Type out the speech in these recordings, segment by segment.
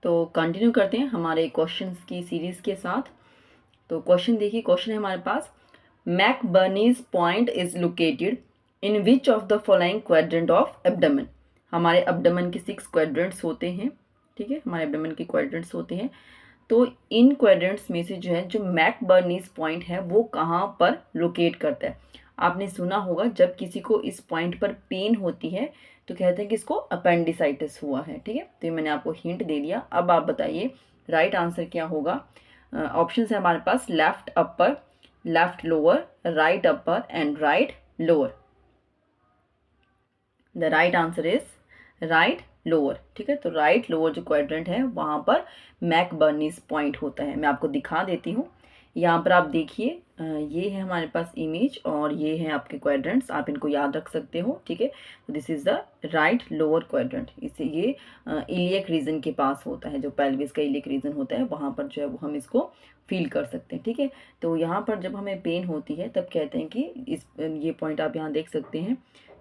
तो कंटिन्यू करते हैं हमारे क्वेश्चंस की सीरीज के साथ। तो क्वेश्चन देखिए, क्वेश्चन है हमारे पास, McBurney's point is located in which of the following quadrant of abdomen. हमारे एब्डोमेन के 6 क्वाड्रेंट्स होते हैं, ठीक है, हमारे एब्डोमेन के क्वाड्रेंट्स होते हैं। तो इन क्वाड्रेंट्स में से जो है जो मैकबर्नीज पॉइंट है वो कहाँ पर लोकेट करता है। आपने सुना होगा जब किसी को इस पॉइंट पर पेन होती है तो कहते हैं कि इसको अपेंडिसाइटिस हुआ है, ठीक है। तो ये मैंने आपको हिंट दे दिया। अब आप बताइए राइट आंसर क्या होगा। ऑप्शन है हमारे पास left upper, left lower, right upper and right lower. The right answer is right lower, ठीक है। तो राइट लोअर जो क्वाड्रेंट है वहां पर मैकबर्नीज पॉइंट होता है। मैं आपको दिखा देती हूँ, यहाँ पर आप देखिए, ये है हमारे पास इमेज और ये है आपके क्वाड्रेंट्स, आप इनको याद रख सकते हो, ठीक है। तो this is the right lower quadrant. इससे ये इलियक रीजन के पास होता है, जो पेल्विस का इलियक रीजन होता है वहाँ पर जो है वो हम इसको फील कर सकते हैं, ठीक है। तो यहाँ पर जब हमें पेन होती है तब कहते हैं कि ये पॉइंट आप यहाँ देख सकते हैं,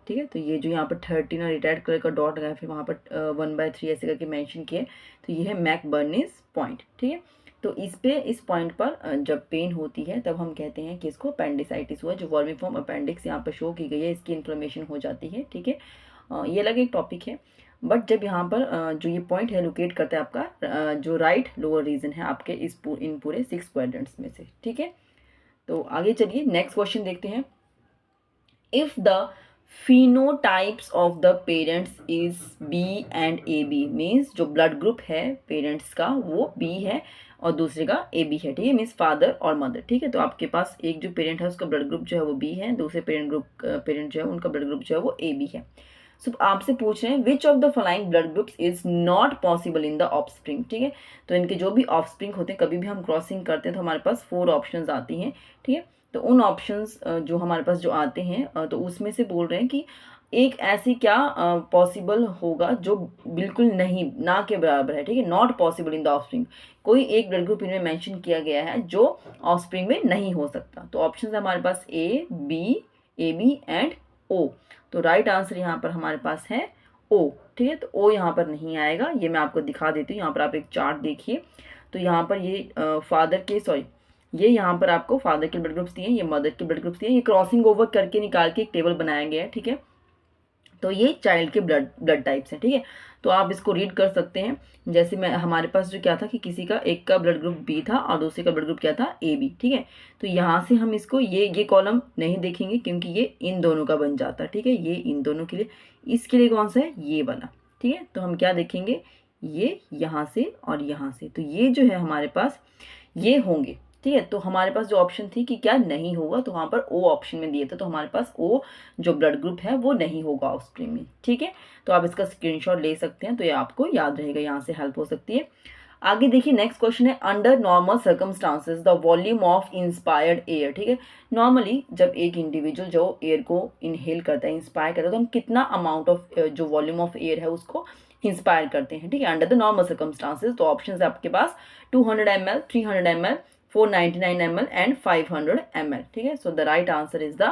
ठीक है। तो ये जो यहाँ पर 13 और रेड कलर का डॉट लगा है, फिर वहाँ पर 1/3 ऐसे करके मेंशन किए, तो ये है मैकबर्नीज पॉइंट, ठीक है। तो इस पॉइंट पर जब पेन होती है तब हम कहते हैं कि इसको अपेंडिसाइटिस हुआ। जो वर्मिफॉर्म अपेंडिक्स यहाँ पर शो की गई है इसकी इन्फ्लेमेशन हो जाती है, ठीक है। ये अलग एक टॉपिक है। बट जब यहाँ पर जो ये पॉइंट है लोकेट करता है आपका जो राइट लोअर रीजन है आपके इन पूरे 6 क्वाड्रेंट्स में से, ठीक है। तो आगे चलिए नेक्स्ट क्वेश्चन देखते हैं। If the phenotypes of the parents is B and AB, means जो ब्लड ग्रुप है पेरेंट्स का वो B है और दूसरे का AB है, ठीक है, मीन्स फादर और मदर, ठीक है। तो आपके पास एक जो पेरेंट है उसका ब्लड ग्रुप जो है वो B है, दूसरे पेरेंट जो है उनका ब्लड ग्रुप जो है वो AB है। सो आपसे पूछ रहे हैं विच of the following blood groups is not possible in the offspring, ठीक है। तो इनके जो भी ऑफस्प्रिंग होते हैं, कभी भी हम क्रॉसिंग करते हैं तो हमारे पास 4 ऑप्शंस आती हैं, ठीक है। तो उन ऑप्शंस जो हमारे पास जो आते हैं तो उसमें से बोल रहे हैं कि एक ऐसी क्या पॉसिबल होगा जो बिल्कुल नहीं, ना के बराबर है, ठीक है, not possible in the offspring. कोई एक ब्लड ग्रुप इनमें मेंशन किया गया है जो ऑफस्प्रिंग में नहीं हो सकता। तो ऑप्शन है हमारे पास ए, बी, ए बी एंड ओ। तो राइट आंसर यहाँ पर हमारे पास है ओ, ठीक है। तो ओ यहाँ पर नहीं आएगा, ये मैं आपको दिखा देती हूँ। यहाँ पर आप एक चार्ट देखिए, तो यहाँ पर ये फादर के सॉरी ये यहाँ पर आपको फादर के ब्लड ग्रुप्स दिए, ये मदर के ब्लड ग्रुप्स दिए, ये क्रॉसिंग ओवर करके निकाल के एक टेबल बनाया गया है, ठीक है। तो ये चाइल्ड के ब्लड टाइप्स हैं, ठीक है। तो आप इसको रीड कर सकते हैं। जैसे मैं हमारे पास जो क्या था कि किसी का एक का ब्लड ग्रुप बी था और दूसरे का ब्लड ग्रुप क्या था ए बी, ठीक है। तो यहाँ से हम इसको ये कॉलम नहीं देखेंगे क्योंकि ये इन दोनों का बन जाता है, ठीक है। ये इन दोनों के लिए, इसके लिए कौन सा है, ये वाला, ठीक है। तो हम क्या देखेंगे, ये यहाँ से और यहाँ से, तो ये जो है हमारे पास ये होंगे, ठीक है। तो हमारे पास जो ऑप्शन थी कि क्या नहीं होगा, तो वहाँ पर ओ ऑप्शन में दिए थे, तो हमारे पास ओ जो ब्लड ग्रुप है वो नहीं होगा ऑफस्प्रिंग में, ठीक है। तो आप इसका स्क्रीनशॉट ले सकते हैं, तो ये आपको याद रहेगा, यहाँ से हेल्प हो सकती है। आगे देखिए नेक्स्ट क्वेश्चन है, under normal circumstances the volume of inspired air, ठीक है। नॉर्मली जब एक इंडिविजुअल जो एयर को इनहेल करता है, इंस्पायर करता है, तो हम कितना अमाउंट ऑफ जो वॉल्यूम ऑफ एयर है उसको इंस्पायर करते हैं, ठीक है, अंडर द नॉर्मल सर्कमस्टांसेस। तो ऑप्शन है आपके पास 200 ml, 300 ml, 499 ml and 500 ml, ठीक है। सो the right answer is the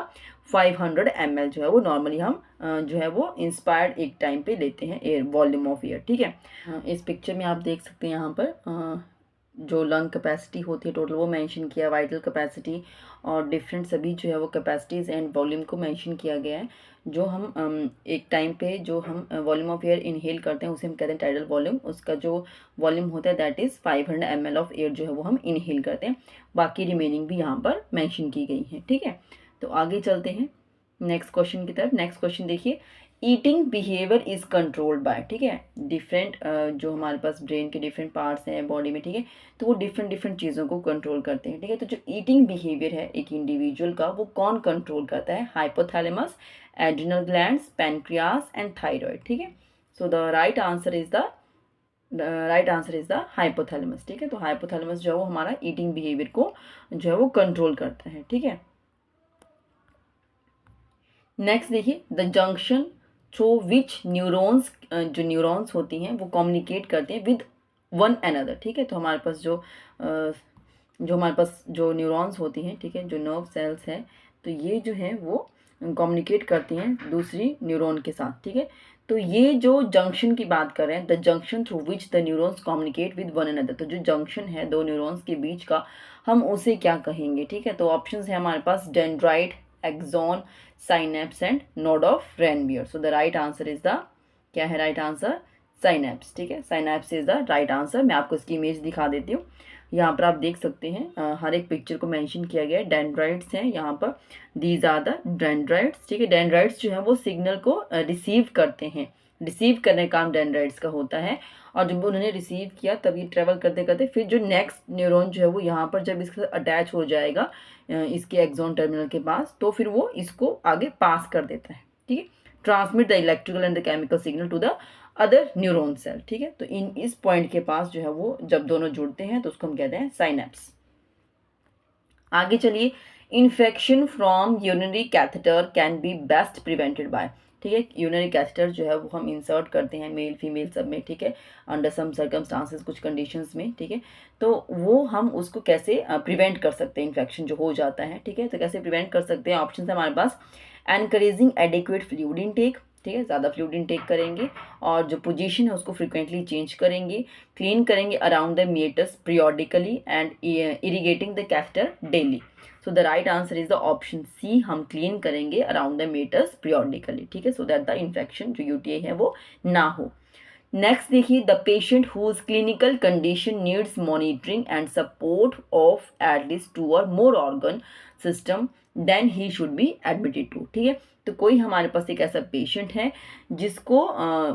500 ml जो है वो नॉर्मली हम जो है वो इंस्पायर्ड एक टाइम पे लेते हैं एयर, वॉल्यूम ऑफ एयर, ठीक है। इस पिक्चर में आप देख सकते हैं यहाँ पर जो लंग कैपेसिटी होती है टोटल वो मेंशन किया, वाइटल कैपेसिटी और डिफरेंट सभी जो है वो कैपेसिटीज़ एंड वॉल्यूम को मेंशन किया गया है। जो हम एक टाइम पे जो हम वॉल्यूम ऑफ एयर इनहेल करते हैं उसे हम कहते हैं टाइडल वॉल्यूम। उसका जो वॉल्यूम होता है that is 500 ml of air जो है वो हम इनहेल करते हैं। बाकी रिमेनिंग भी यहाँ पर मेंशन की गई है, ठीक है। तो आगे चलते हैं नेक्स्ट क्वेश्चन की तरफ। नेक्स्ट क्वेश्चन देखिए, eating behaviour is controlled by, ठीक है, डिफरेंट जो हमारे पास ब्रेन के डिफरेंट पार्ट्स हैं बॉडी में, ठीक है, तो वो डिफरेंट चीज़ों को कंट्रोल करते हैं, ठीक है। तो जो ईटिंग बिहेवियर है एक इंडिविजुअल का वो कौन कंट्रोल करता है, hypothalamus, adrenal glands, pancreas and thyroid, ठीक है। सो the right answer is the hypothalamus, ठीक है। तो हाइपोथैलेमस जो है वो हमारा ईटिंग बिहेवियर को जो है वो कंट्रोल करता है, ठीक है। नेक्स्ट देखिए, the junction through which neurons, जो न्यूरॉन्स होती हैं वो कम्युनिकेट करते हैं विद वन अनदर, ठीक है। तो हमारे पास जो न्यूरॉन्स होती हैं, ठीक है, जो नर्व सेल्स हैं, तो ये जो है वो कम्युनिकेट करती हैं दूसरी न्यूरॉन के साथ, ठीक है। तो ये जो जंक्शन की बात कर रहे हैं, the junction through which the neurons communicate with one another, तो जो जंक्शन है दो न्यूरॉन्स के बीच का, हम उसे क्या कहेंगे, ठीक है। तो ऑप्शंस है हमारे पास dendrite, axon, synapse and node of Ranvier. So the right answer is the, क्या है राइट आंसर, साइनेप्स, ठीक है। Synapse is the right answer. मैं आपको इसकी इमेज दिखा देती हूँ। यहाँ पर आप देख सकते हैं हर एक पिक्चर को मेंशन किया गया है। डेंड्राइट्स हैं यहाँ पर, दीज आर द डेंड्राइट्स, ठीक है। डेंड्राइट्स जो है वो सिग्नल को रिसीव करते हैं, रिसीव करने का काम डेंड्राइट्स का होता है। और जब उन्होंने रिसीव किया तब ये ट्रेवल करते करते फिर जो नेक्स्ट न्यूरॉन जो है वो यहाँ पर जब इसके साथ अटैच हो जाएगा इसके एक्सॉन टर्मिनल के पास, तो फिर वो इसको आगे पास कर देता है, ठीक है। Transmit the electrical and the chemical signal to the other neuron cell, ठीक है। तो इस पॉइंट के पास जो है वो जब दोनों जुड़ते हैं तो उसको हम कहते हैं साइनेप्स। आगे चलिए, infection from urinary catheter can be best prevented by, ठीक है। यूरिनरी कैथेटर जो है वो हम इंसर्ट करते हैं मेल फीमेल सब में, ठीक है, अंडर सम सर्कमस्टांसेस, कुछ कंडीशंस में, ठीक है। तो वो हम उसको कैसे प्रिवेंट कर सकते हैं, इन्फेक्शन जो हो जाता है, ठीक है। तो कैसे प्रिवेंट कर सकते हैं, ऑप्शन है हमारे पास, एनकरेजिंग एडिक्वेट फ्लूइड इनटेक, ठीक है, ज़्यादा फ्लूइड इनटेक करेंगे, और जो पोजीशन है उसको फ्रिक्वेंटली चेंज करेंगे, क्लीन करेंगे around the meatus periodically and irrigating the catheter daily. So the right answer is the option C, हम क्लीन करेंगे अराउंड द मेटस पीरियोडिकली, ठीक है, सो दैट द इन्फेक्शन जो यूटीआई है वो ना हो। नेक्स्ट देखिए, the patient whose clinical condition needs monitoring and support of at least 2 और more organ system then he should be admitted to, ठीक है। तो कोई हमारे पास एक ऐसा पेशेंट है जिसको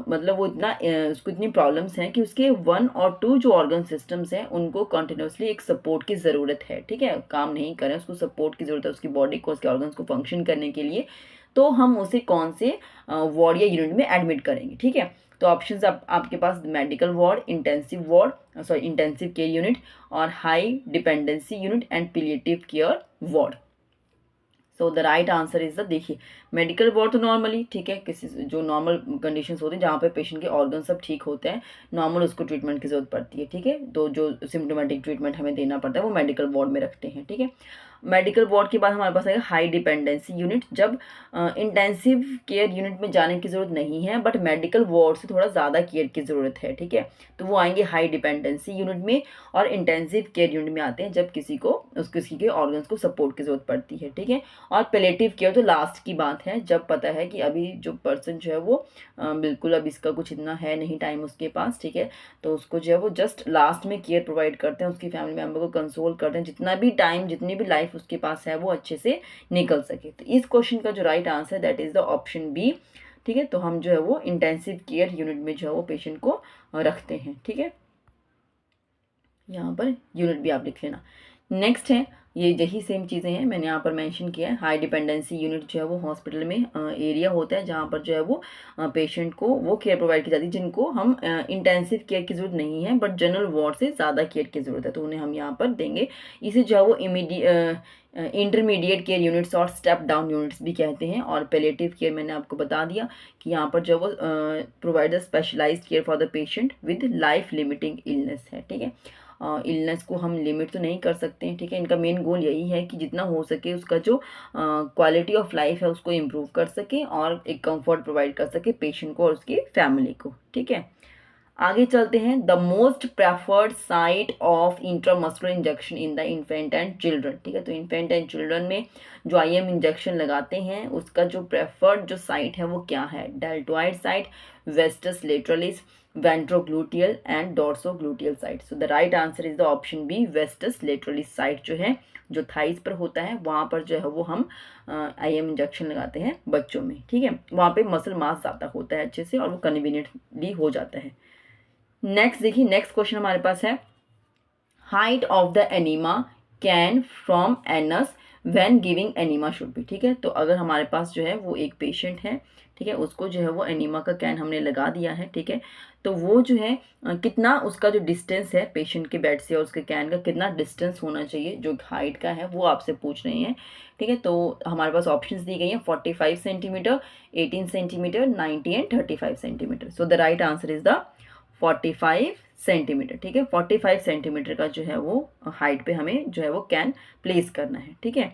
मतलब वो इतना उसको इतनी प्रॉब्लम्स हैं कि उसके 1 और 2 जो ऑर्गन सिस्टम्स हैं उनको कंटिन्यूसली एक सपोर्ट की ज़रूरत है, ठीक है, काम नहीं करें, उसको सपोर्ट की ज़रूरत है उसकी बॉडी को, उसके ऑर्गन्स को फंक्शन करने के लिए। तो हम उसे कौन से वार्ड या यूनिट में एडमिट करेंगे, ठीक है। तो ऑप्शंस आपके पास medical ward, intensive ward, sorry intensive care unit, और high dependency unit and palliative care ward. So the right answer is the, देखिए मेडिकल वार्ड तो नॉर्मली, ठीक है, किसी जो नॉर्मल कंडीशंस होती हैं जहाँ पे पेशेंट के ऑर्गन सब ठीक होते हैं, नॉर्मल उसको ट्रीटमेंट की जरूरत पड़ती है, ठीक है। तो जो सिम्टोमेटिक ट्रीटमेंट हमें देना पड़ता है वो मेडिकल वार्ड में रखते हैं, ठीक है। मेडिकल वार्ड के बाद हमारे पास आएगा हाई डिपेंडेंसी यूनिट, जब इंटेंसिव केयर यूनिट में जाने की ज़रूरत नहीं है बट मेडिकल वार्ड से थोड़ा ज़्यादा केयर की ज़रूरत है, ठीक है, तो वो आएंगे हाई डिपेंडेंसी यूनिट में। और इंटेंसिव केयर यूनिट में आते हैं जब किसी के ऑर्गन्स को सपोर्ट की ज़रूरत पड़ती है, ठीक है। और पैलिएटिव केयर तो लास्ट की बात है, जब पता है कि अभी जो पर्सन जो है वो बिल्कुल अब इसका कुछ इतना है नहीं टाइम उसके पास, ठीक है, तो उसको जो है वो जस्ट लास्ट में केयर प्रोवाइड करते हैं, उसकी फैमिली मेम्बर को कंसोल करते हैं, जितना भी टाइम जितनी भी लाइफ उसके पास है वो अच्छे से निकल सके। तो इस क्वेश्चन का जो right answer that is the option B, ठीक है। तो हम जो है वो इंटेंसिव केयर यूनिट में जो है वो पेशेंट को रखते हैं, ठीक है। यहाँ पर यूनिट भी आप लिख लेना। नेक्स्ट है, ये यही सेम चीज़ें हैं, मैंने यहाँ पर मेंशन किया है। हाई डिपेंडेंसी यूनिट जो है वो हॉस्पिटल में एरिया होता है जहाँ पर जो है वो पेशेंट को वो केयर प्रोवाइड की जाती है जिनको हम इंटेंसिव केयर की ज़रूरत नहीं है बट जनरल वार्ड से ज़्यादा केयर की ज़रूरत है, तो उन्हें हम यहाँ पर देंगे। इसे जो है वो इंटरमीडिएट केयर यूनिट्स और स्टेप डाउन यूनिट्स भी कहते हैं। और पैलिएटिव केयर मैंने आपको बता दिया कि यहाँ पर जो वो provide the specialised care for the patient with life limiting illness है, ठीक है। इलनेस को हम लिमिट तो नहीं कर सकते हैं, ठीक है। इनका मेन गोल यही है कि जितना हो सके उसका जो क्वालिटी ऑफ लाइफ है उसको इम्प्रूव कर सके और एक कंफर्ट प्रोवाइड कर सके पेशेंट को और उसकी फैमिली को, ठीक है। आगे चलते हैं, the most preferred site of intramuscular injection in the infant and children, ठीक है। तो इन्फेंट एंड चिल्ड्रन में जो IM इंजेक्शन लगाते हैं उसका जो प्रेफर्ड जो साइट है वो क्या है, deltoid site, vastus lateralis, ventrogluteal and dorsogluteal site. So the right answer is the option B, vastus lateralis site जो है जो थाइस पर होता है वहाँ पर जो है वो हम IM इंजेक्शन लगाते हैं बच्चों में, ठीक है। वहाँ पे मसल मास ज़्यादा होता है अच्छे से और वो कन्वीनियंटली हो जाता है। नेक्स्ट देखिए, नेक्स्ट क्वेश्चन हमारे पास है, height of the enema can from anus when giving enema should be, ठीक है। तो अगर हमारे पास जो है वो एक पेशेंट है, ठीक है, उसको जो है वो एनीमा का कैन हमने लगा दिया है, ठीक है, तो वो जो है कितना उसका जो डिस्टेंस है पेशेंट के बेड से और उसके कैन का कितना डिस्टेंस होना चाहिए जो हाइट का है वो आपसे पूछ रहे हैं, ठीक है। तो हमारे पास ऑप्शंस दी गई हैं 45 centimetre, 18 centimetre, 90 and 35 centimetre. So the right answer is the 45 centimetre, ठीक है। 45 सेंटीमीटर का जो है वो हाइट पे हमें जो है वो कैन प्लेस करना है, ठीक है।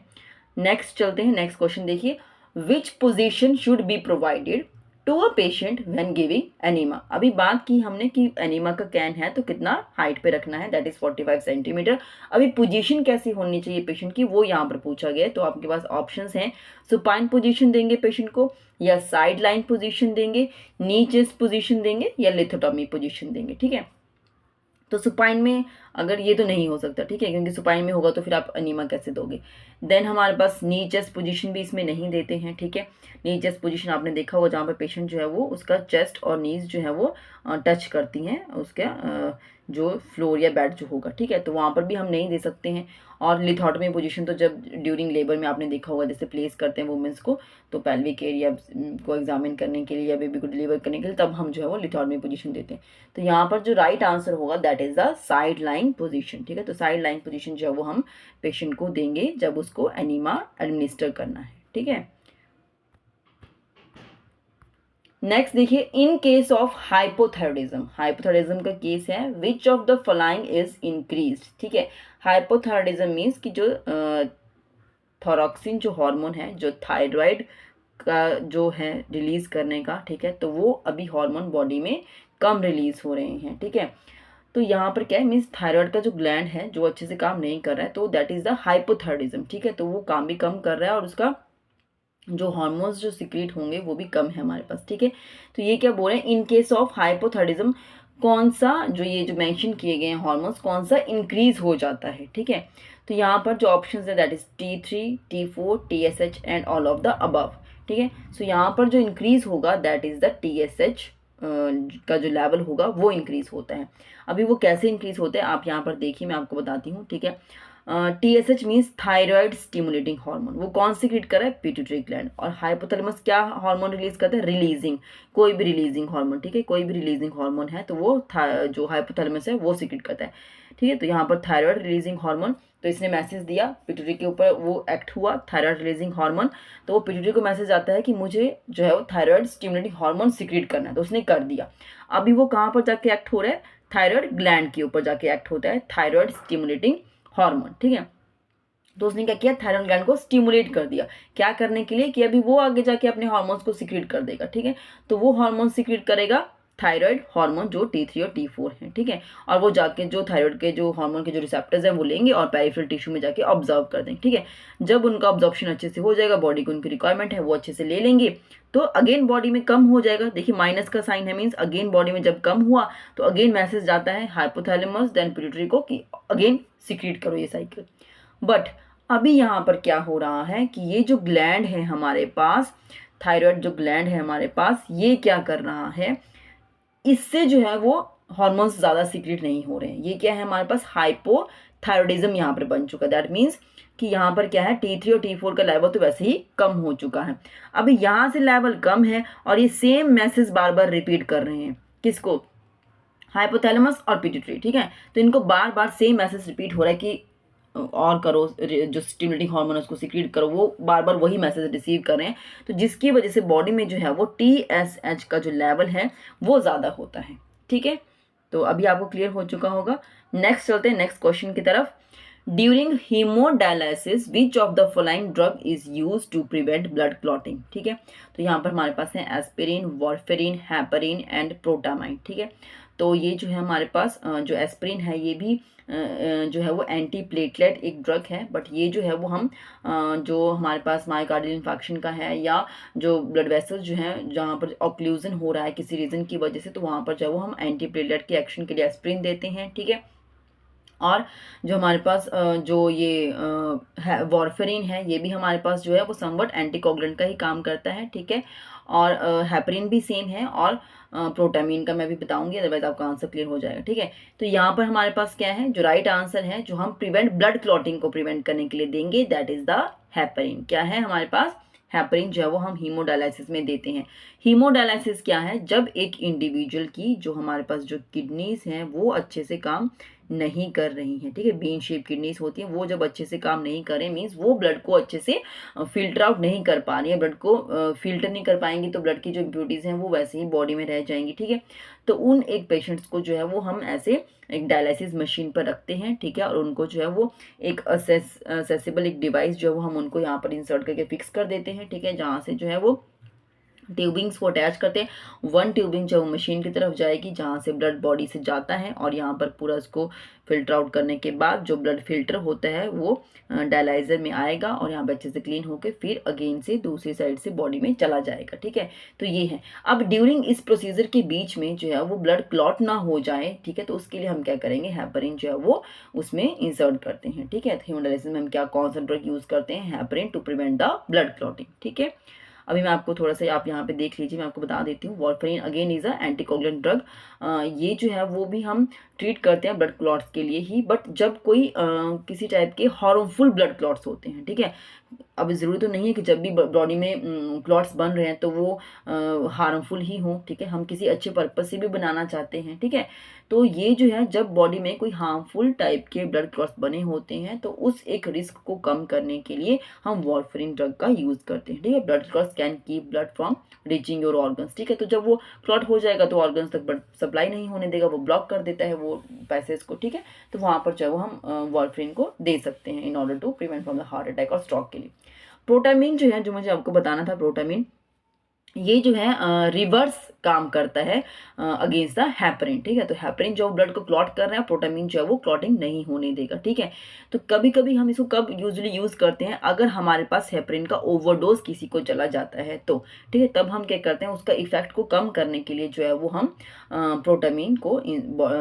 नेक्स्ट चलते हैं, नेक्स्ट क्वेश्चन देखिए, which position should be provided to a patient when giving enema. अभी बात की हमने कि एनीमा का कैन है तो कितना हाइट पे रखना है, दैट इज 45 सेंटीमीटर। अभी पोजीशन कैसी होनी चाहिए पेशेंट की, वो यहाँ पर पूछा गया है। तो आपके पास ऑप्शंस हैं, सुपाइन पोजीशन देंगे पेशेंट को, या साइड लाइन पोजीशन देंगे, नी चेस्ट पोजीशन देंगे, या लिथोटॉमी पोजीशन देंगे। ठीक है, तो सुपाइन में अगर ये तो नहीं हो सकता, ठीक है, क्योंकि सुपाइन में होगा तो फिर आप अनीमा कैसे दोगे। देन हमारे पास नी चेस्ट पोजीशन भी इसमें नहीं देते हैं। ठीक है, नी चेस्ट पोजीशन आपने देखा होगा जहाँ पर पेशेंट जो है वो उसका चेस्ट और नीज जो है वो टच करती हैं उसका जो फ्लोर या बेड जो होगा। ठीक है, तो वहाँ पर भी हम नहीं दे सकते हैं। और लिथोटमी पोजीशन तो जब ड्यूरिंग लेबर में आपने देखा होगा जैसे प्लेस करते हैं वुमेंस को, तो पेल्विक एरिया को एग्जामिन करने के लिए या बेबी को डिलीवर करने के लिए, तब हम जो है वो लिथोटमी पोजीशन देते हैं। तो यहाँ पर जो राइट आंसर होगा that is the side line position. ठीक है, तो साइड लाइन पोजीशन जो है वो हम पेशेंट को देंगे जब उसको एनीमा एडमिनिस्टर करना है। ठीक है, नेक्स्ट देखिए, in case of hypothyroidism, hypothyroidism का केस है, विच of the following is increased. ठीक है, हाइपोथायरॉयडिज्म मीन्स कि जो थोरॉक्सिन जो हार्मोन है जो थायराइड का जो है रिलीज करने का, ठीक है, तो वो अभी हार्मोन बॉडी में कम रिलीज हो रहे हैं। ठीक है, तो यहाँ पर क्या है, मीन्स थायराइड का जो ग्लैंड है जो अच्छे से काम नहीं कर रहा है, तो दैट इज द हाइपोथायरॉयडिज्म। ठीक है, तो वो काम भी कम कर रहा है और उसका जो हार्मोन्स जो सिक्रीट होंगे वो भी कम है हमारे पास। ठीक है, तो ये क्या बोल रहे हैं, इन केस ऑफ हाइपोथायरॉयडिज्म कौन सा जो ये जो मेंशन किए गए हैं हार्मोन्स कौन सा इंक्रीज हो जाता है। ठीक है, तो यहाँ पर जो ऑप्शंस है that is T3, T4, TSH and all of the above. ठीक है, सो यहाँ पर जो इंक्रीज होगा दैट इज द TSH का जो लेवल होगा वो इंक्रीज होता है। अभी वो कैसे इंक्रीज होते हैं आप यहाँ पर देखिए, मैं आपको बताती हूँ। ठीक है, TSH means thyroid stimulating hormone, वो कौन सिक्रीट कर रहा है, पिट्यूटरी ग्लैंड। और हाइपोथैलेमस क्या हार्मोन रिलीज करता है, रिलीजिंग, कोई भी रिलीजिंग हार्मोन। ठीक है, कोई भी रिलीजिंग हार्मोन है तो वो जो हाइपोथैलेमस है वो सिक्रीट करता है। ठीक है, तो यहाँ पर थायराइड रिलीजिंग हार्मोन, तो इसने मैसेज दिया पिट्यूटरी के ऊपर, वो एक्ट हुआ थायराइड रिलीजिंग हार्मोन, तो वो पिट्यूटरी को मैसेज आता है कि मुझे जो है वो थायराइड स्टिमुलेटिंग हार्मोन सिक्रीट करना है, तो उसने कर दिया। अभी वो कहाँ पर जाके एक्ट हो रहा है, थायराइड ग्लैंड के ऊपर जाके एक्ट होता है थायराइड स्टिमुलेटिंग हार्मोन। ठीक है, तो उसने क्या किया, थायराइड ग्लैंड को स्टिमुलेट कर दिया, क्या करने के लिए कि अभी वो आगे जाके अपने हार्मोन्स को सिक्रीट कर देगा। ठीक है, तो वो हार्मोन सिक्रीट करेगा थायराइड हार्मोन जो T3 और T4 है। ठीक है, और वो जाके जो थायराइड के जो हार्मोन के जो रिसेप्टर्स हैं वो लेंगे और पेरिफेरल टिश्यू में जाके ऑब्जर्व कर देंगे। ठीक है, जब उनका ऑब्जॉर्प्शन अच्छे से हो जाएगा, बॉडी को उनकी रिक्वायरमेंट है वो अच्छे से ले लेंगे, तो अगेन बॉडी में कम हो जाएगा। देखिए माइनस का साइन है, मीन्स अगेन बॉडी में जब कम हुआ तो अगेन मैसेज जाता है हाइपोथैलेमस देन पिट्यूटरी को कि अगेन सिक्रीट करो ये साइकिल। बट अभी यहाँ पर क्या हो रहा है कि ये जो ग्लैंड है हमारे पास, थायराइड जो ग्लैंड है हमारे पास, ये क्या कर रहा है, इससे जो है वो हॉर्मोन्स ज़्यादा सीक्रेट नहीं हो रहे हैं। ये क्या है, हमारे पास हाइपोथायरॉयडिज्म यहाँ पर बन चुका है। दैट मीन्स कि यहाँ पर क्या है, T3 और T4 का लेवल तो वैसे ही कम हो चुका है। अभी यहाँ से लेवल कम है और ये सेम मैसेज बार बार रिपीट कर रहे हैं, किसको, हाइपोथैलेमस और पिट्यूटरी। ठीक है, तो इनको बार बार सेम मैसेज रिपीट हो रहा है कि और करो, जो स्टिमुलेटिंग हार्मोन उसको सिक्रीट करो, वो बार बार वही मैसेज रिसीव कर रहे हैं, तो जिसकी वजह से बॉडी में जो है वो TSH का जो लेवल है वो ज़्यादा होता है। ठीक है, तो अभी आपको क्लियर हो चुका होगा। नेक्स्ट चलते हैं नेक्स्ट क्वेश्चन की तरफ। During haemodialysis which of the following drug is use to prevent blood clotting. ठीक है, तो यहाँ पर हमारे पास है aspirin, warfarin, heparin and protamine. ठीक है, तो ये जो है हमारे पास जो एस्पिरिन है ये भी जो है वो एंटी प्लेटलेट एक ड्रग है, बट ये जो है वो हम जो हमारे पास मायोकार्डियल इन्फेक्शन का है या जो ब्लड वेसल्स जो हैं जहाँ पर ऑक्लूजन हो रहा है किसी रीज़न की वजह से, तो वहाँ पर जो है वो हम एंटी प्लेटलेट के एक्शन के लिए एस्पिरिन देते हैं। ठीक है, और जो हमारे पास जो ये वॉरफेरिन है ये भी हमारे पास जो है वो समवट एंटीकोगुलेंट का ही काम करता है। ठीक है, और हेपरिन भी सेम है, और प्रोटामीन का मैं भी बताऊंगी, अदरवाइज आपका आंसर क्लियर हो जाएगा। ठीक है, तो यहाँ पर हमारे पास क्या है, जो राइट आंसर है जो हम प्रिवेंट ब्लड क्लॉटिंग को प्रिवेंट करने के लिए देंगे दैट इज द हेपरिन। क्या है हमारे पास, हेपरिन जो है वो हम हीमोडायलिसिस में देते हैं। हीमोडायलिसिस क्या है, जब एक इंडिविजुअल की जो हमारे पास जो किडनीज हैं वो अच्छे से काम नहीं कर रही हैं, ठीक है। बीन शेप किडनीज होती हैं, वो जब अच्छे से काम नहीं कर रहे मीन्स वो ब्लड को अच्छे से फिल्टर आउट नहीं कर पा रही है, ब्लड को फिल्टर नहीं कर पाएंगी तो ब्लड की जो इम्प्योरिटीज़ हैं वो वैसे ही बॉडी में रह जाएंगी, ठीक है। तो उन एक पेशेंट्स को जो है वो हम ऐसे एक डायलिसिस मशीन पर रखते हैं, ठीक है, और उनको जो है वो एक असेसिबल एक डिवाइस जो है वो हम उनको यहाँ पर इंसर्ट करके फिक्स कर देते हैं, ठीक है, जहाँ से जो है वो ट्यूबिंग्स को अटैच करते हैं। वन ट्यूबिंग जो मशीन की तरफ जाएगी जहाँ से ब्लड बॉडी से जाता है और यहाँ पर पूरा उसको फिल्टर आउट करने के बाद जो ब्लड फिल्टर होता है वो डायलाइजर में आएगा और यहाँ पे अच्छे से क्लीन होकर फिर अगेन से दूसरी साइड से बॉडी में चला जाएगा, ठीक है। तो ये है। अब ड्यूरिंग इस प्रोसीजर के बीच में जो है वो ब्लड क्लॉट ना हो जाए, ठीक है, तो उसके लिए हम क्या करेंगे, हेपरिन जो है वो उसमें इंसर्ट करते हैं, ठीक है। हेमोडायलिसिस में हम क्या कौन सा ड्रग यूज करते हैं, heparin, to prevent the blood clotting, ठीक है। अभी मैं आपको थोड़ा सा आप यहाँ पे देख लीजिए, मैं आपको बता देती हूँ। Warfarin again is a anticoagulant drug. ये जो है वो भी हम ट्रीट करते हैं ब्लड क्लॉट्स के लिए ही, बट जब कोई किसी टाइप के हार्मफुल ब्लड क्लॉट्स होते हैं, ठीक है। अब ज़रूरी तो नहीं है कि जब भी बॉडी में क्लॉट्स बन रहे हैं तो वो हार्मफुल ही हों, ठीक है। हम किसी अच्छे पर्पज से भी बनाना चाहते हैं, ठीक है। तो ये जो है जब बॉडी में कोई हार्मफुल टाइप के ब्लड क्लॉट्स बने होते हैं तो उस एक रिस्क को कम करने के लिए हम वारफरीन ड्रग का यूज़ करते हैं, ठीक है। Blood clots can keep blood from reaching your organs, ठीक है। तो जब वो क्लॉट हो जाएगा तो ऑर्गन्स तक ब्लड सप्लाई नहीं होने देगा, वो ब्लॉक कर देता है वो पैसेज को, ठीक है। तो वहाँ पर जो है वो हम वारफरीन को दे सकते हैं in order to prevent from the heart attack और स्ट्रोक के लिए। प्रोटामीन जो है, जो मुझे आपको बताना था, प्रोटामीन ये जो है रिवर्स काम करता है अगेंस्ट द हेपरिन, ठीक है। तो हेपरिन जो ब्लड को क्लॉट कर रहा है, प्रोटामीन जो है वो क्लॉटिंग नहीं होने देगा, ठीक है। तो कभी कभी हम इसको कब यूजुअली यूज़ करते हैं, अगर हमारे पास हेपरिन का ओवरडोज किसी को चला जाता है तो, ठीक है, तब हम क्या करते हैं उसका इफेक्ट को कम करने के लिए जो है वो हम प्रोटामीन को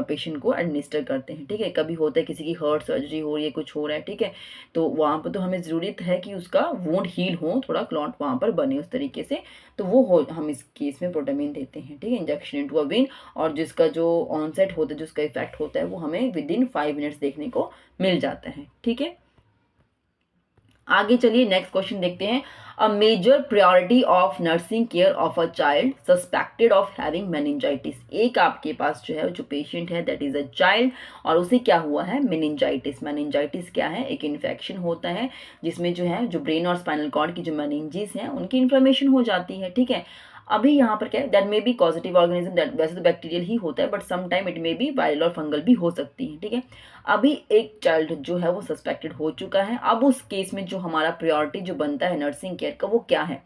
पेशेंट को एडमिनिस्टर करते हैं, ठीक है। कभी होता है किसी की हार्ट सर्जरी हो रही है, कुछ हो रहा है, ठीक है, तो वहाँ पर तो हमें ज़रूरत है कि उसका वुंड हील हो, थोड़ा क्लॉट वहाँ पर बने उस तरीके से, तो वो हो हम इस केस में प्रोटामीन देते हैं, ठीक है, इंजेक्शन इनटू अ वेन। और जिसका जो ऑनसेट होता है, जो उसका इफेक्ट होता है वो हमें विद इन 5 मिनट्स देखने को मिल जाता है, ठीक है। आगे चलिए नेक्स्ट क्वेश्चन देखते हैं। A major priority of nursing care of a child suspected of having meningitis. एक आपके पास जो है जो पेशेंट है दैट इज अ चाइल्ड और उसे क्या हुआ है, मेनिंजाइटिस। मेनिंजाइटिस क्या है, एक इन्फेक्शन होता है जिसमें जो है जो ब्रेन और स्पाइनल कॉर्ड की जो मेनिंजेस हैं उनकी इन्फ्लेमेशन हो जाती है, ठीक है। अभी यहाँ पर क्या है, that may be positive organism, that वैसे तो बैक्टीरियल ही होता है but some time it may be viral और फंगल भी हो सकती है, ठीक है। अभी एक चाइल्ड जो है वो सस्पेक्टेड हो चुका है। अब उस केस में जो हमारा प्रायोरिटी जो बनता है नर्सिंग केयर का वो क्या है,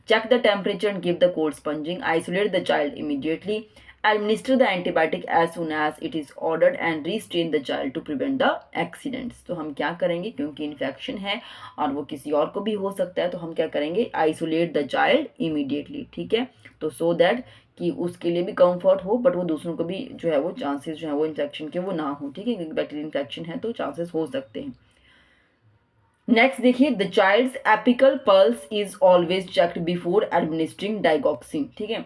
check the temperature and give the cold sponging, isolate the child immediately, administer the antibiotic as soon as it is ordered and restrain the child to prevent the accidents। तो हम क्या करेंगे, क्योंकि infection है और वो किसी और को भी हो सकता है, तो हम क्या करेंगे, आइसोलेट द चाइल्ड इमीडिएटली, ठीक है। तो सो दैट कि उसके लिए भी कंफर्ट हो बट वो दूसरों को भी जो है वो चांसेस जो है वो इन्फेक्शन के वो ना हो, ठीक है, क्योंकि बैक्टीरियल इन्फेक्शन है तो चांसेस हो सकते हैं। नेक्स्ट देखिए, the child's apical pulse is always checked before administering digoxin, ठीक है।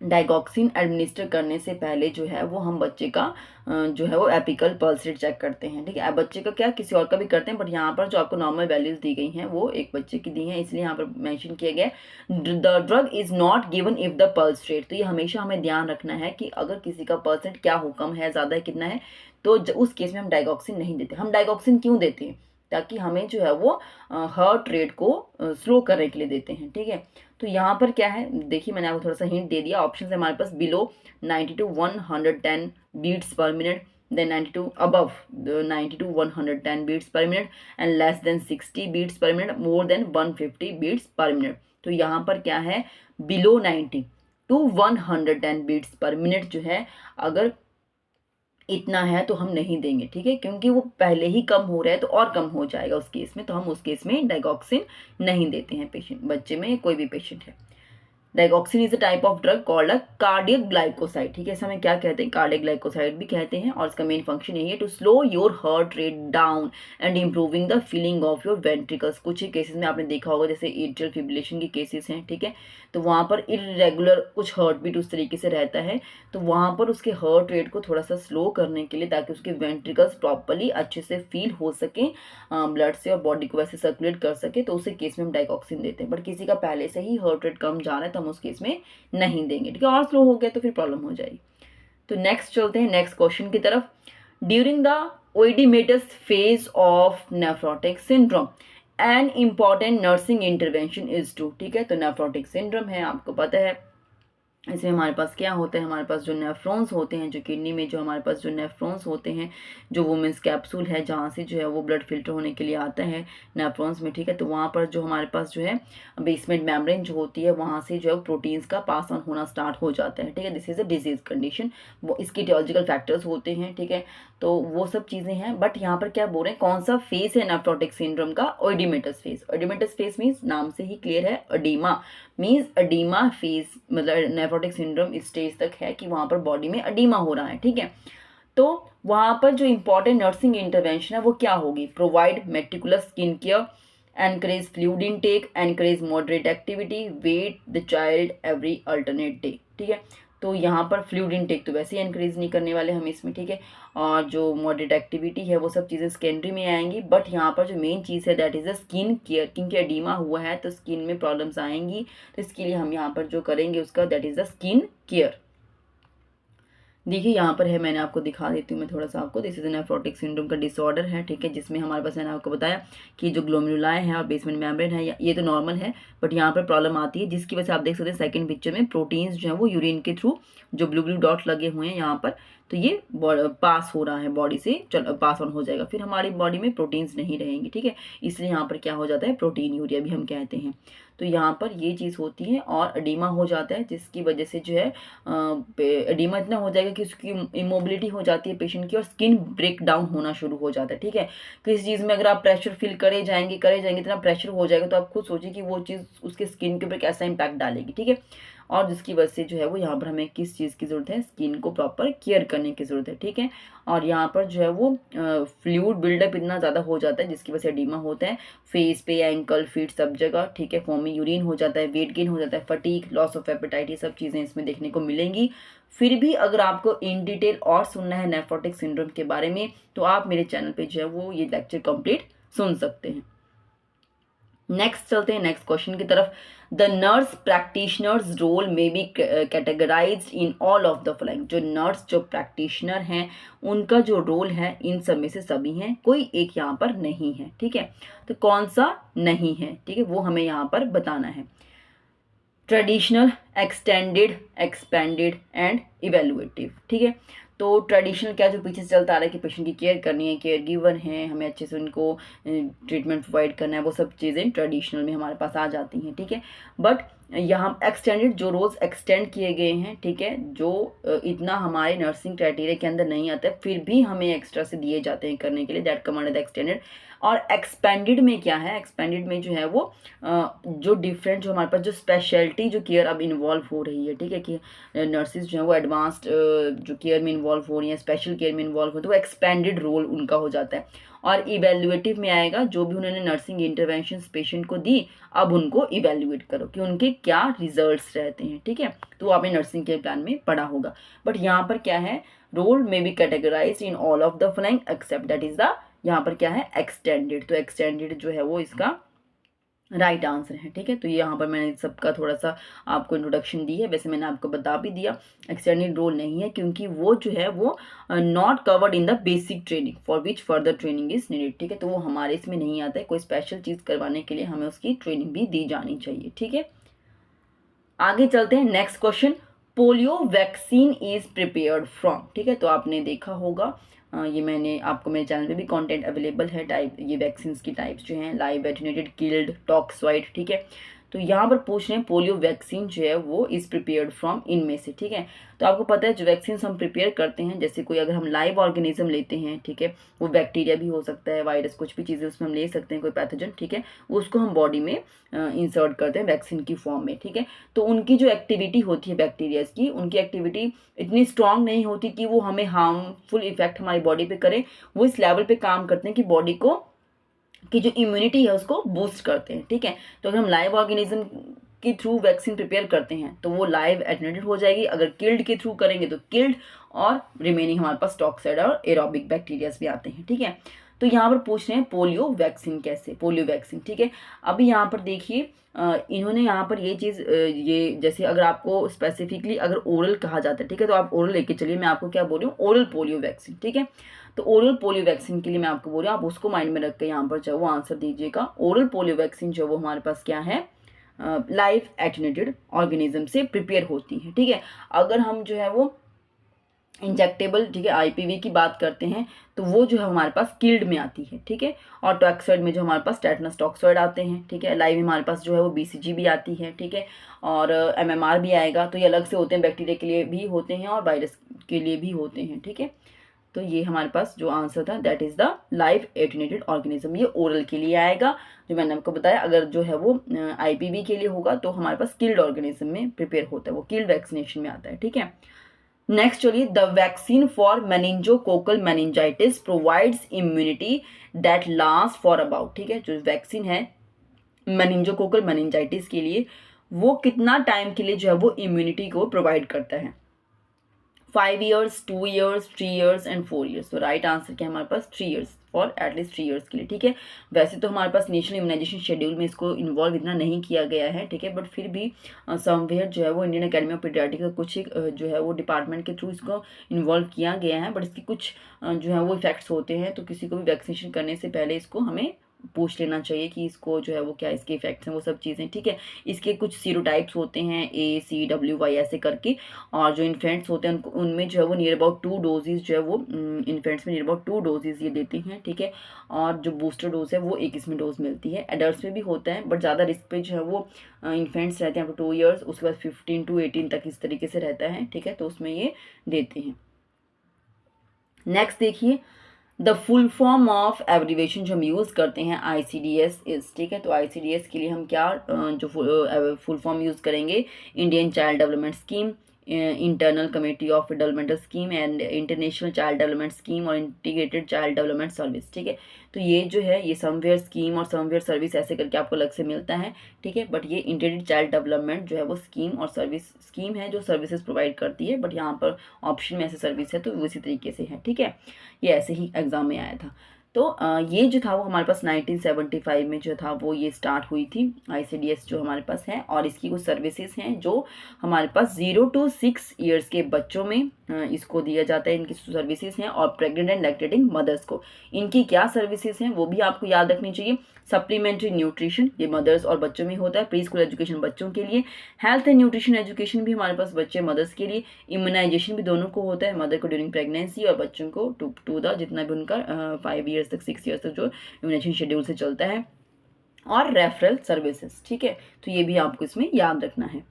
डाइगॉक्सिन एडमिनिस्टर करने से पहले जो है वो हम बच्चे का जो है वो एपिकल पल्स रेट चेक करते हैं, ठीक है। बच्चे का क्या किसी और का भी करते हैं बट यहाँ पर जो आपको नॉर्मल वैल्यूज दी गई हैं वो एक बच्चे की दी हैं, इसलिए यहाँ पर मेंशन किया गया the drug is not given if the pulse rate. तो ये हमेशा हमें ध्यान रखना है कि अगर किसी का पल्स रेट क्या हो, कम है, ज़्यादा है, कितना है, तो उस केस में हम डाइगॉक्सिन नहीं देते। हम डाइगॉक्सिन क्यों देते हैं, ताकि हमें जो है वो हार्ट रेट को स्लो करने के लिए देते हैं, ठीक है। तो यहाँ पर क्या है देखिए, मैंने आपको थोड़ा सा हिंट दे दिया। ऑप्शन है हमारे पास below 90 to 110 beats per minute, then 90 to above 90 to 110 beats per minute and less than 60 beats per minute, more than 150 beats per minute. तो यहाँ पर क्या है, below 90 to 110 beats per minute जो है अगर इतना है तो हम नहीं देंगे, ठीक है, क्योंकि वो पहले ही कम हो रहा है तो और कम हो जाएगा उस केस में, तो हम उस केस में डाइगॉक्सिन नहीं देते हैं पेशेंट, बच्चे में कोई भी पेशेंट है। Digoxin is a type of drug called a cardiac glycoside, ठीक है। इसे हमें क्या कहते हैं, कार्डियक ग्लाइकोसाइड भी कहते हैं और इसका मेन फंक्शन यही है to slow your heart rate down and improving the feeling of your ventricles. कुछ ही केसेस में आपने देखा होगा जैसे एट्रियल फिब्रिलेशन के केसेस हैं, ठीक है, तो वहाँ पर इरेगुलर कुछ हार्ट बीट उस तरीके से रहता है, तो वहाँ पर उसके हार्ट रेट को थोड़ा सा स्लो करने के लिए, ताकि उसके वेंट्रिकल्स प्रॉपरली अच्छे से फील हो सके ब्लड से और बॉडी को वैसे सर्कुलेट कर सके, तो उसे केस में हम डाइगॉक्सिन देते हैं। बट किसी का पहले से ही हार्ट रेट कम जा रहा है तो हम उस केस में नहीं देंगे, ठीक है, और स्लो हो गया तो फिर प्रॉब्लम हो जाएगी। तो नेक्स्ट चलते हैं नेक्स्ट क्वेश्चन की तरफ। During the oedematous phase of nephrotic syndrome an important nursing intervention is to, ठीक है। तो नेफ्रोटिक सिंड्रोम है, आपको पता है इसमें हमारे पास क्या होता है, हमारे पास जो नेफ्रॉन्स होते हैं, जो किडनी में जो हमारे पास जो नेफ्रॉन्स होते हैं, जो वुमेंस कैप्सूल है जहाँ से जो है वो ब्लड फिल्टर होने के लिए आता है नेफ्रॉन्स में, ठीक है। तो वहाँ पर जो हमारे पास जो है बेसमेंट मेम्ब्रेन जो होती है वहाँ से जो है प्रोटीन्स का पास ऑन होना स्टार्ट हो जाता है, ठीक है। This is a disease condition, वो इसके टियोलॉजिकल फैक्टर्स होते हैं, ठीक है। तो वो सब चीज़ें हैं, बट यहाँ पर क्या बोल रहे हैं, कौन सा फेस है नेफ्रोटिक सिंड्रोम का, ओइडिमेटस फेस। ओइडिमेटस फेस मीन्स नाम से ही क्लियर है, अडीमा मीन्स अडीमा फेस, मतलब नेफ्रोटिक सिंड्रोम स्टेज तक है कि वहाँ पर बॉडी में अडीमा हो रहा है, ठीक है। तो वहाँ पर जो इंपॉर्टेंट नर्सिंग इंटरवेंशन है वो क्या होगी, provide meticulous skin care, encourage fluid intake, encourage moderate activity, weight the child every alternate day, ठीक है। तो यहाँ पर फ्लूइड इनटेक तो वैसे ही एनकरेज नहीं करने वाले हम इसमें, ठीक है। और जो मॉडरेट एक्टिविटी है वो सब चीज़ें सेकेंडरी में आएंगी, बट यहाँ पर जो मेन चीज़ है that is the skin care, क्योंकि एडीमा हुआ है तो स्किन में प्रॉब्लम्स आएंगी, तो इसके लिए हम यहाँ पर जो करेंगे उसका that is the skin care. देखिए यहाँ पर है, मैंने आपको दिखा देती हूँ मैं थोड़ा सा आपको, दिस इज नेफ्रोटिक सिंड्रोम का डिसऑर्डर है, ठीक है, जिसमें हमारे पास मैंने आपको बताया कि जो ग्लोमेरुलाई है और बेसमेंट मेम्ब्रेन है ये तो नॉर्मल है, बट यहाँ पर प्रॉब्लम आती है जिसकी वजह से आप देख सकते हैं सेकंड पिक्चर में प्रोटीन्स जो है वो यूरिन के थ्रू जो ब्लू ब्लू डॉट लगे हुए हैं यहाँ पर, तो ये पास हो रहा है बॉडी से, चल पास ऑन हो जाएगा, फिर हमारी बॉडी में प्रोटीन्स नहीं रहेंगी, ठीक है। इसलिए यहाँ पर क्या हो जाता है, प्रोटीन यूरिया भी हम कहते हैं। तो यहाँ पर ये चीज़ होती है और एडीमा हो जाता है, जिसकी वजह से जो है एडीमा इतना हो जाएगा कि उसकी इमोबिलिटी हो जाती है पेशेंट की और स्किन ब्रेक डाउन होना शुरू हो जाता है, ठीक है। किसी चीज़ में अगर आप प्रेशर फील करे जाएंगे इतना प्रेशर हो जाएगा तो आप खुद सोचिए कि वो चीज़ उसके स्किन के ऊपर कैसा इंपैक्ट डालेगी, ठीक है। और जिसकी वजह से जो है वो यहाँ पर हमें किस चीज़ की ज़रूरत है, स्किन को प्रॉपर केयर करने की ज़रूरत है, ठीक है। और यहाँ पर जो है वो फ्लूइड बिल्डअप इतना ज़्यादा हो जाता है जिसकी वजह से एडीमा होता है फेस पे, एंकल, फीट, सब जगह, ठीक है। फॉर्मी यूरिन हो जाता है, वेट गेन हो जाता है, फटीग, लॉस ऑफ एपेटाइट, ये सब चीज़ें इसमें देखने को मिलेंगी। फिर भी अगर आपको इन डिटेल और सुनना है नेफ्रोटिक सिंड्रोम के बारे में तो आप मेरे चैनल पे जो है वो ये लेक्चर कंप्लीट सुन सकते हैं। नेक्स्ट चलते हैं नेक्स्ट क्वेश्चन की तरफ। The nurse practitioner's role may be categorised in all of the following. जो नर्स जो प्रैक्टिशनर हैं उनका जो रोल है इन सब में से सभी हैं, कोई एक यहाँ पर नहीं है, ठीक है। तो कौन सा नहीं है, ठीक है, वो हमें यहाँ पर बताना है। ट्रेडिशनल, एक्सटेंडेड, एक्सपेंडेड एंड इवेलुएटिव, ठीक है। तो ट्रेडिशनल क्या, जो पीछे से चलता आ रहा है कि पेशेंट की केयर करनी है, केयर गिवर हैं, हमें अच्छे से उनको ट्रीटमेंट प्रोवाइड करना है, वो सब चीज़ें ट्रेडिशनल में हमारे पास आ जाती हैं, ठीक है। बट यहाँ एक्सटेंडेड जो रोल्स एक्सटेंड किए गए हैं, ठीक है, जो इतना हमारे नर्सिंग क्राइटेरिया के अंदर नहीं आता है फिर भी हमें एक्स्ट्रा से दिए जाते हैं करने के लिए, दैट कमांड एक्सटेंडेड। और एक्सपेंडेड में क्या है, एक्सपेंडेड में जो है वो जो डिफरेंट जो हमारे पास जो स्पेशलिटी जो केयर अब इन्वॉल्व हो रही है, ठीक है, कि नर्सिस जो है वो एडवांस्ड जो केयर में इन्वॉल्व हो रही हैं, स्पेशल केयर में इन्वॉल्व हो, तो वो एक्सपेंडेड रोल उनका हो जाता है। और इवेल्युएटिव में आएगा जो भी उन्होंने नर्सिंग इंटरवेंशन पेशेंट को दी, अब उनको इवेल्युएट करो कि उनके क्या रिजल्ट्स रहते हैं, ठीक है। तो आपने नर्सिंग केयर प्लान में पढ़ा होगा। बट यहाँ पर क्या है, role may be categorised in all of the following except, that is the, यहाँ पर क्या है, एक्सटेंडेड। तो एक्सटेंडेड जो है वो इसका राइट आंसर है, ठीक है। तो यहाँ पर मैंने सबका थोड़ा सा आपको इंट्रोडक्शन दी है, वैसे मैंने आपको बता भी दिया एक्सटेंडेड रोल नहीं है क्योंकि वो जो है वो not covered in the basic training for which further training is needed, ठीक है। तो वो हमारे इसमें नहीं आता है, कोई स्पेशल चीज़ करवाने के लिए हमें उसकी ट्रेनिंग भी दी जानी चाहिए, ठीक है। आगे चलते हैं next question. Polio vaccine is prepared from, ठीक है। तो आपने देखा होगा ये मैंने आपको मेरे चैनल पे भी कंटेंट अवेलेबल है, टाइप ये वैक्सीन की टाइप्स जो हैं, लाइव, एटेन्यूएटेड, किल्ड, टॉक्सवाइड, ठीक है। तो यहाँ पर पूछ रहे हैं पोलियो वैक्सीन जो है वो इज प्रिपेयर्ड फ्रॉम इनमें से, ठीक है। तो आपको पता है जो वैक्सीन हम प्रिपेयर करते हैं, जैसे कोई अगर हम लाइव ऑर्गेनिज्म लेते हैं, ठीक है, वो बैक्टीरिया भी हो सकता है, वायरस, कुछ भी चीज़ें उसमें हम ले सकते हैं, कोई पैथोजन, ठीक है, उसको हम बॉडी में इंसर्ट करते हैं वैक्सीन की फॉर्म में, ठीक है। तो उनकी जो एक्टिविटी होती है बैक्टीरियाज की, उनकी एक्टिविटी इतनी स्ट्रांग नहीं होती कि वो हमें हार्मफुल इफेक्ट हमारी बॉडी पे करे, वो इस लेवल पे काम करते हैं कि बॉडी को की जो इम्यूनिटी है उसको बूस्ट करते हैं, ठीक है। तो अगर हम लाइव ऑर्गेनिज्म के थ्रू वैक्सीन प्रिपेयर करते हैं तो वो लाइव एटेन्यूएटेड हो जाएगी, अगर किल्ड के थ्रू करेंगे तो किल्ड, और रिमेनिंग हमारे पास टॉक्साइड और एरोबिक बैक्टीरियाज भी आते हैं, ठीक है। तो यहाँ पर पूछ रहे हैं पोलियो वैक्सीन कैसे, पोलियो वैक्सीन, ठीक है। अभी यहाँ पर देखिए इन्होंने यहाँ पर ये चीज़ ये जैसे अगर आपको स्पेसिफिकली अगर ओरल कहा जाता है, ठीक है, तो आप ओरल लेके चलिए। मैं आपको क्या बोल रही हूँ, ओरल पोलियो वैक्सीन, ठीक है। तो ओरल पोलियो वैक्सीन के लिए मैं आपको बोल रही हूँ, आप उसको माइंड में रख के यहाँ पर जो वो आंसर दीजिएगा। ओरल पोलियो वैक्सीन जो वो हमारे पास क्या है, लाइव एटेन्यूएटेड ऑर्गेनिज्म से प्रिपेयर होती है, ठीक है। अगर हम जो है वो इंजेक्टेबल, ठीक है, आईपीवी की बात करते हैं तो वो जो है हमारे पास किल्ड में आती है, ठीक है। और टॉक्सॉइड में जो हमारे पास टेटनस टॉक्सॉइड आते हैं, ठीक है। लाइव में हमारे पास जो है वो बीसीजी भी आती है, ठीक है। और एमएमआर भी आएगा, तो ये अलग से होते हैं, बैक्टीरिया के लिए भी होते हैं और वायरस के लिए भी होते हैं, ठीक है। तो ये हमारे पास जो आंसर था that is the live attenuated organism. ये ओरल के लिए आएगा जो मैंने आपको बताया। अगर जो है वो आईपीवी के लिए होगा तो हमारे पास किल्ड ऑर्गेनिज्म में प्रिपेयर होता है, वो किल्ड वैक्सीनेशन में आता है, ठीक है। नेक्स्ट चलिए, the vaccine for meningococcal meningitis provides immunity that last for about, ठीक है। जो वैक्सीन है मेनिंजोकोकल मेनिंजाइटिस के लिए वो कितना टाइम के लिए जो है वो इम्यूनिटी को प्रोवाइड करता है, 5 years, 2 years, 3 years and 4 years। तो राइट आंसर क्या है हमारे पास, 3 years, फॉर एटलीस्ट 3 years के लिए, ठीक है। वैसे तो हमारे पास नेशनल इम्यूनाइजेशन शेड्यूल में इसको इन्वॉल्व इतना नहीं किया गया है, ठीक है, बट फिर भी समवेयर जो है वो इंडियन अकेडमी ऑफ पीडियाट्रिक्स का कुछ एक जो है वो डिपार्टमेंट के थ्रू इसको इन्वॉल्व किया गया है। बट इसकी कुछ जो है वो इफेक्ट्स होते हैं, तो किसी को भी वैक्सीनेशन करने से पहले इसको हमें पूछ लेना चाहिए कि इसको जो है वो क्या इसके इफेक्ट्स हैं, वो सब चीज़ें, ठीक है। इसके कुछ सीरोटाइप्स होते हैं ACWY ऐसे करके, और जो इन्फेंट्स होते हैं उनको उनमें जो है वो नियर अबाउट 2 डोजेज जो है वो इन्फेंट्स में नियर अबाउट 2 डोजेज ये देते हैं, ठीक है। और जो बूस्टर डोज है वो एक इसमें डोज मिलती है। एडल्ट्स में भी होता है बट ज़्यादा रिस्क पे जो है वो इन्फेंट्स रहते हैं 2 years, उसके बाद 15 to 18 तक इस तरीके से रहता है, ठीक है, तो उसमें ये देते हैं। नेक्स्ट देखिए, the full form of abbreviation जो हम यूज़ करते हैं ICDS इज, ठीक है। तो ICDS के लिए हम क्या जो फुल फॉर्म यूज़ करेंगे, Indian child development scheme, internal committee of developmental scheme and international child development scheme और इंटीग्रेटेड चाइल्ड डेवलपमेंट सर्विस, ठीक है। तो ये जो है ये समवेयर स्कीम और समवेयर सर्विस ऐसे करके आपको अलग से मिलता है, ठीक है। बट ये इंटीग्रेटेड चाइल्ड डेवलपमेंट जो है वो स्कीम और सर्विस स्कीम है जो सर्विसेज प्रोवाइड करती है, बट यहाँ पर ऑप्शन में ऐसे सर्विस है तो उसी तरीके से है, ठीक है। ये ऐसे ही एग्जाम में आया था। तो ये जो था वो हमारे पास 1975 में जो था वो ये स्टार्ट हुई थी ICDS जो हमारे पास है। और इसकी कुछ सर्विसेज हैं जो हमारे पास 0 to 6 years के बच्चों में इसको दिया जाता है, इनकी सर्विसेज हैं। और प्रेग्नेंट एंड लैक्टेटिंग मदर्स को इनकी क्या सर्विसेज हैं वो भी आपको याद रखनी चाहिए। सप्लीमेंट्री न्यूट्रिशन ये मदर्स और बच्चों में होता है, प्री स्कूल एजुकेशन बच्चों के लिए, हेल्थ एंड न्यूट्रिशन एजुकेशन भी हमारे पास बच्चे मदर्स के लिए, इम्यूनाइजेशन भी दोनों को होता है, मदर को ड्यूरिंग प्रेगनेंसी और बच्चों को टू द जितना भी उनका 5 years तक 6 years तक जो इम्यूनाइजेशन शेड्यूल से चलता है, और रेफरल सर्विसेज, ठीक है। तो ये भी आपको इसमें याद रखना है।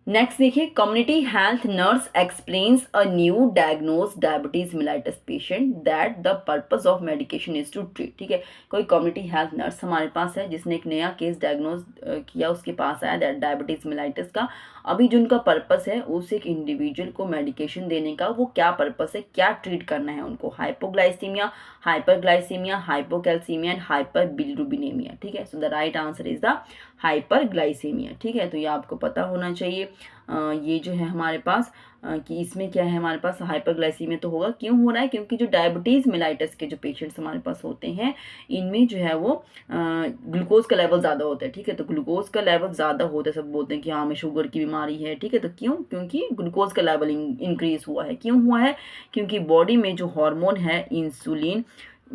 नेक्स्ट देखिए, community health nurse explains a new diagnose diabetes mellitus patient that the purpose of medication is to treat, ठीक है। कोई कम्युनिटी हेल्थ नर्स हमारे पास है जिसने एक नया केस डायग्नोज किया, उसके पास आया दैट डायबिटीज मिलाइटिस का। अभी जो उनका पर्पस है उस एक इंडिविजुअल को मेडिकेशन देने का, वो क्या पर्पस है, क्या ट्रीट करना है उनको, hypoglycaemia, hyperglycaemia, hypocalcaemia and hyperbilirubinaemia, ठीक है। सो the right answer is the hyperglycaemia, ठीक है। तो ये आपको पता होना चाहिए। ये जो है हमारे पास कि इसमें क्या है, हमारे पास हाइपरग्लाइसीमिया तो होगा, क्यों हो रहा है, क्योंकि जो डायबिटीज़ मिलाइटिस के जो पेशेंट्स हमारे पास होते हैं इनमें जो है वो ग्लूकोज का लेवल ज़्यादा होता है, ठीक है। तो ग्लूकोज का लेवल ज़्यादा होता है, सब बोलते हैं कि हाँ हमें शुगर की बीमारी है, ठीक है। तो क्यों, क्योंकि ग्लूकोज का लेवल इंक्रीज हुआ है। क्यों हुआ है, क्योंकि बॉडी में जो हार्मोन है इंसुलिन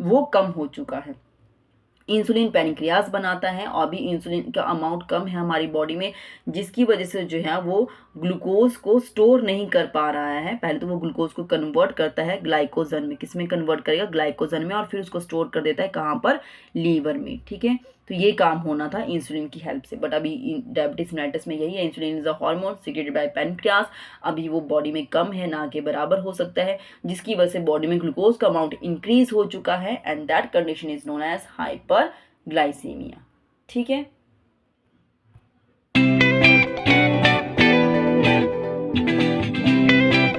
वो कम हो चुका है। इंसुलिन पैनक्रियाज बनाता है और भी इंसुलिन का अमाउंट कम है हमारी बॉडी में, जिसकी वजह से जो है वो ग्लूकोज को स्टोर नहीं कर पा रहा है। पहले तो वो ग्लूकोज को कन्वर्ट करता है ग्लाइकोजन में, किस में कन्वर्ट करेगा, ग्लाइकोजन में, और फिर उसको स्टोर कर देता है कहाँ पर, लीवर में, ठीक है। तो ये काम होना था इंसुलिन की हेल्प से। बट अभी डायबिटीज मेलिटस में यही है, insulin is a hormone secreted by pancreas, अभी वो बॉडी में कम है, ना के बराबर हो सकता है, जिसकी वजह से बॉडी में ग्लूकोज का अमाउंट इंक्रीज हो चुका है and that condition is known as hyperglycaemia, ठीक है।